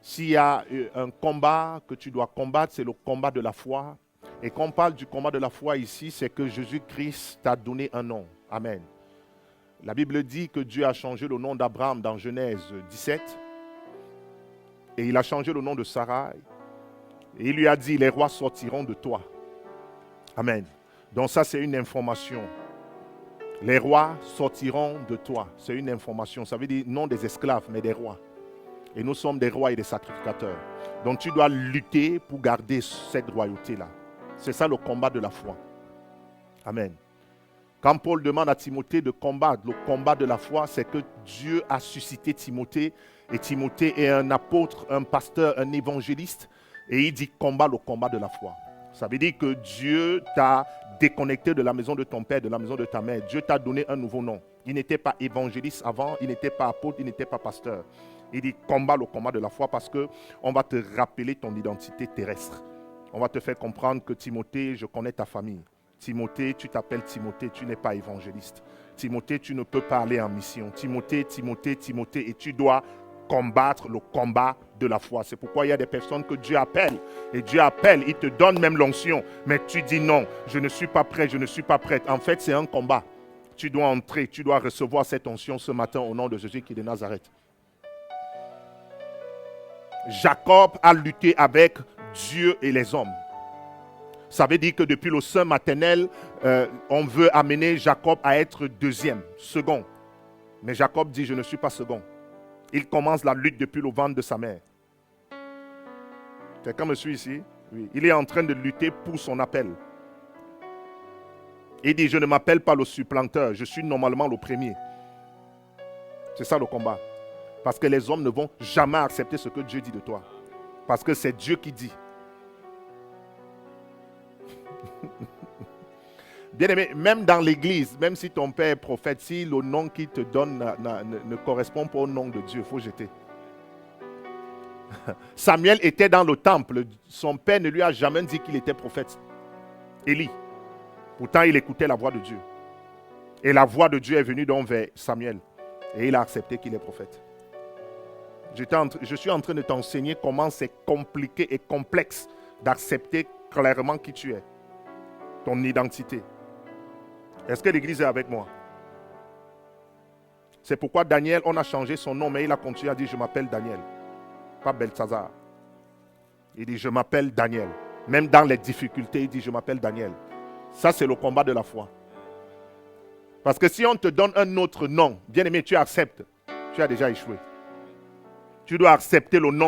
S'il y a un combat que tu dois combattre, c'est le combat de la foi. Et quand on parle du combat de la foi ici, c'est que Jésus-Christ t'a donné un nom. Amen. La Bible dit que Dieu a changé le nom d'Abraham dans Genèse 17. Et il a changé le nom de Sarah. Et il lui a dit, les rois sortiront de toi. Amen. Donc ça, c'est une information. Les rois sortiront de toi. C'est une information. Ça veut dire non des esclaves, mais des rois. Et nous sommes des rois et des sacrificateurs. Donc tu dois lutter pour garder cette royauté-là. C'est ça le combat de la foi. Amen. Quand Paul demande à Timothée de combattre, le combat de la foi, c'est que Dieu a suscité Timothée. Et Timothée est un apôtre, un pasteur, un évangéliste. Et il dit combat le combat de la foi. Ça veut dire que Dieu t'a déconnecté de la maison de ton père, de la maison de ta mère. Dieu t'a donné un nouveau nom. Il n'était pas évangéliste avant, il n'était pas apôtre, il n'était pas pasteur. Il dit combat le combat de la foi parce qu'on va te rappeler ton identité terrestre. On va te faire comprendre que Timothée, je connais ta famille. Timothée, tu t'appelles Timothée, tu n'es pas évangéliste. Timothée, tu ne peux pas aller en mission. Timothée, et tu dois combattre le combat de la foi. C'est pourquoi il y a des personnes que Dieu appelle. Et Dieu appelle, il te donne même l'onction. Mais tu dis non, je ne suis pas prêt, je ne suis pas prête. En fait, c'est un combat. Tu dois entrer, tu dois recevoir cette onction ce matin au nom de Jésus qui est de Nazareth. Jacob a lutté avec Dieu et les hommes. Ça veut dire que depuis le sein maternel, on veut amener Jacob à être deuxième, second. Mais Jacob dit, je ne suis pas second. Il commence la lutte depuis le ventre de sa mère. Quelqu'un me suit ici? Oui. Il est en train de lutter pour son appel. Il dit, je ne m'appelle pas le supplanteur, je suis normalement le premier. C'est ça le combat. Parce que les hommes ne vont jamais accepter ce que Dieu dit de toi. Parce que c'est Dieu qui dit. Bien aimé, même dans l'église, même si ton père est prophète, si le nom qu'il te donne ne correspond pas au nom de Dieu, il faut jeter. Samuel était dans le temple. Son père ne lui a jamais dit qu'il était prophète. Élie. Pourtant, il écoutait la voix de Dieu. Et la voix de Dieu est venue donc vers Samuel. Et il a accepté qu'il est prophète. Je suis en train de t'enseigner comment c'est compliqué et complexe d'accepter clairement qui tu es. Ton identité. Est-ce que l'église est avec moi? C'est pourquoi Daniel, on a changé son nom, mais il a continué à dire, je m'appelle Daniel. Pas Beltsazar. Il dit, je m'appelle Daniel. Même dans les difficultés, il dit, je m'appelle Daniel. Ça, c'est le combat de la foi. Parce que si on te donne un autre nom, bien aimé, tu acceptes. Tu as déjà échoué. Tu dois accepter le nom